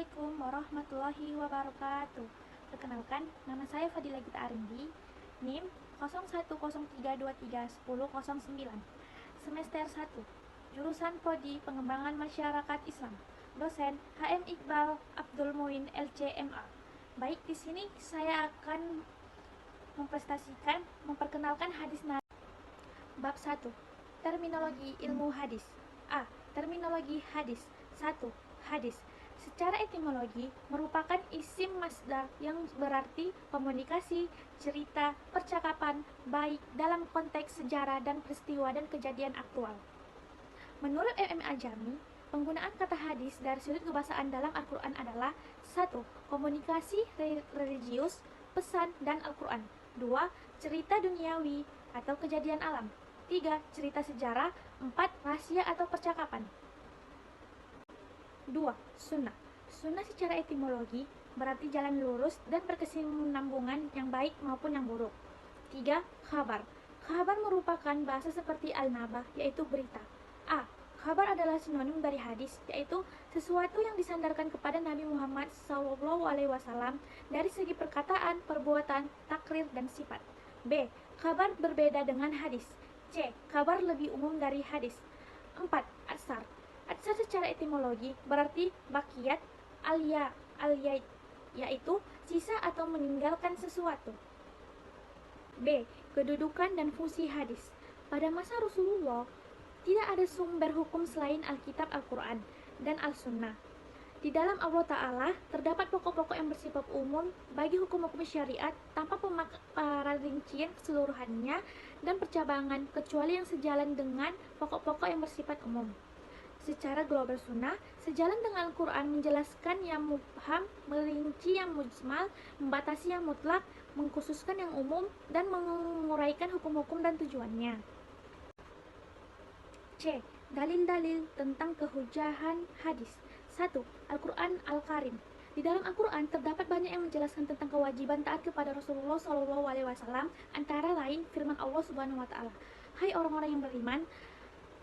Assalamualaikum warahmatullahi wabarakatuh. Perkenalkan, nama saya Fadila Gita Arindi, NIM 0103231009, semester 1, jurusan Prodi Pengembangan Masyarakat Islam, dosen HM Iqbal Abdul Muin LCMA. Baik, di sini saya akan memperkenalkan hadis Nabi. Bab 1. Terminologi ilmu hadis. A. Terminologi hadis. 1. Hadis secara etimologi merupakan isim masdar yang berarti komunikasi, cerita, percakapan, baik dalam konteks sejarah dan peristiwa dan kejadian aktual. Menurut MM Ajami, penggunaan kata hadis dari sudut kebahasaan dalam Al-Quran adalah 1. Komunikasi religius, pesan, dan Al-Quran. 2. Cerita duniawi atau kejadian alam. 3. Cerita sejarah. 4. Rahasia atau percakapan. 2. Sunnah. Sunnah secara etimologi berarti jalan lurus dan berkesinambungan yang baik maupun yang buruk. 3. Khabar. Khabar merupakan bahasa seperti al-nabah, yaitu berita. A. Khabar adalah sinonim dari hadis, yaitu sesuatu yang disandarkan kepada Nabi Muhammad SAW dari segi perkataan, perbuatan, takrir, dan sifat. B. Khabar berbeda dengan hadis. C. Kabar lebih umum dari hadis. 4. Atsar. Atsar secara etimologi berarti bakiyat al-yait, yaitu sisa atau meninggalkan sesuatu. B. Kedudukan dan fungsi hadis. Pada masa Rasulullah, tidak ada sumber hukum selain Alkitab Al-Quran dan Al-Sunnah. Di dalam Allah Ta'ala terdapat pokok-pokok yang bersifat umum bagi hukum-hukum syariat tanpa rincian keseluruhannya dan percabangan kecuali yang sejalan dengan pokok-pokok yang bersifat umum. Secara global sunnah, sejalan dengan Al-Quran menjelaskan yang mubham, merinci yang mujmal, membatasi yang mutlak, mengkhususkan yang umum, dan menguraikan hukum-hukum dan tujuannya. C. Dalil-dalil tentang kehujahan hadis. 1. Al-Quran Al-Karim. Di dalam Al-Quran terdapat banyak yang menjelaskan tentang kewajiban taat kepada Rasulullah SAW, antara lain firman Allah Subhanahu wa Ta'ala, "Hai orang-orang yang beriman,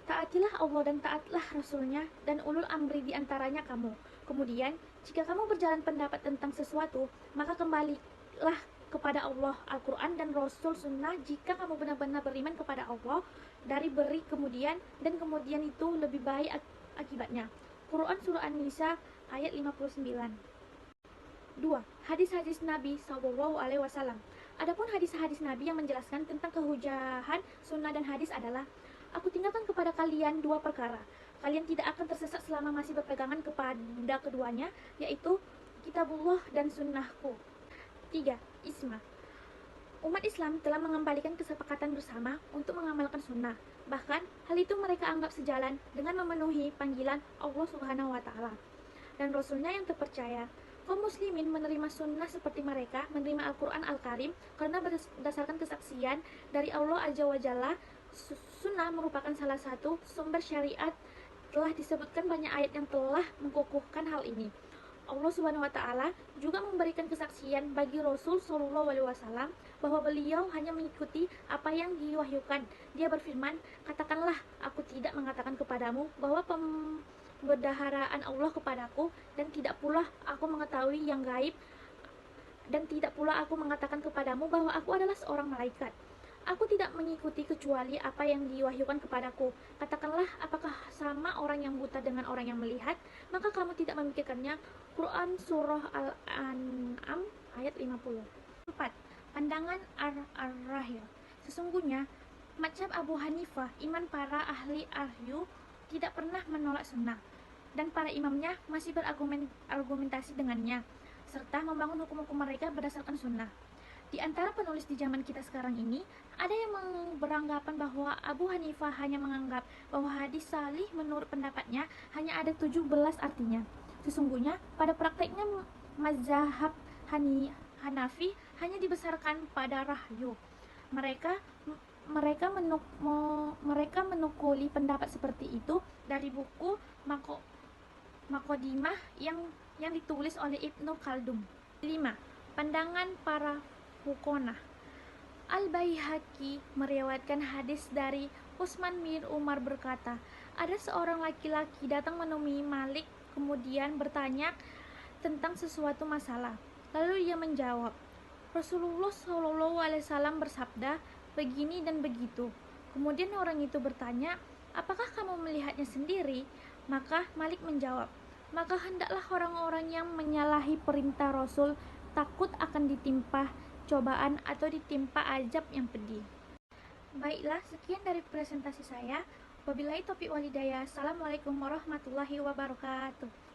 taatilah Allah dan taatlah Rasulnya dan ulul amri di antaranya kamu. Kemudian, jika kamu berjalan pendapat tentang sesuatu, maka kembalilah kepada Allah, Al-Quran, dan Rasul Sunnah jika kamu benar-benar beriman kepada Allah dari beri kemudian, dan kemudian itu lebih baik akibatnya." Quran Surah An-Nisa ayat 59. 2. Hadis-hadis Nabi SAW. Adapun hadis-hadis Nabi yang menjelaskan tentang kehujahan sunnah dan hadis adalah, "Aku tinggalkan kepada kalian dua perkara. Kalian tidak akan tersesat selama masih berpegangan kepada keduanya, yaitu kitabullah dan sunnahku." 3. Isma. Umat Islam telah mengembalikan kesepakatan bersama untuk mengamalkan sunnah. Bahkan, hal itu mereka anggap sejalan dengan memenuhi panggilan Allah Subhanahu wa Ta'ala dan Rasulnya yang terpercaya. Kaum muslimin menerima sunnah seperti mereka menerima Al-Quran Al-Karim karena berdasarkan kesaksian dari Allah Azza wa Jalla. Sunnah merupakan salah satu sumber syariat. Telah disebutkan banyak ayat yang telah mengukuhkan hal ini. Allah Subhanahu wa Ta'ala juga memberikan kesaksian bagi Rasul SAW bahwa beliau hanya mengikuti apa yang diwahyukan. Dia berfirman, "Katakanlah, aku tidak mengatakan kepadamu bahwa pembendaharaan Allah kepadaku, dan tidak pula aku mengetahui yang gaib, dan tidak pula aku mengatakan kepadamu bahwa aku adalah seorang malaikat. Aku tidak mengikuti kecuali apa yang diwahyukan kepadaku. Katakanlah, apakah sama orang yang buta dengan orang yang melihat? Maka kamu tidak memikirkannya." Quran Surah Al-An'am ayat 50. 4. Pandangan Ar-Rahil. Sesungguhnya, mazhab Abu Hanifah, iman para ahli ahyu, tidak pernah menolak sunnah, dan para imamnya masih berargumentasi dengannya, serta membangun hukum-hukum mereka berdasarkan sunnah. Di antara penulis di zaman kita sekarang ini, ada yang beranggapan bahwa Abu Hanifah hanya menganggap bahwa hadis salih menurut pendapatnya hanya ada 17 artinya. Sesungguhnya, pada prakteknya mazhab Hanafi hanya dibesarkan pada rahyu. Mereka menukuli pendapat seperti itu dari buku Makodimah yang ditulis oleh Ibnu Khaldun. 5. Pandangan para Fuqaha. Al-Baihaqi meriwayatkan hadis dari Utsman bin Umar berkata, ada seorang laki-laki datang menemui Malik kemudian bertanya tentang sesuatu masalah. Lalu ia menjawab, Rasulullah SAW bersabda, begini dan begitu. Kemudian orang itu bertanya, apakah kamu melihatnya sendiri? Maka Malik menjawab, maka hendaklah orang-orang yang menyalahi perintah Rasul takut akan ditimpa cobaan atau ditimpa azab yang pedih. Baiklah, sekian dari presentasi saya. Wabillahi taufiq walhidayah. Assalamualaikum warahmatullahi wabarakatuh.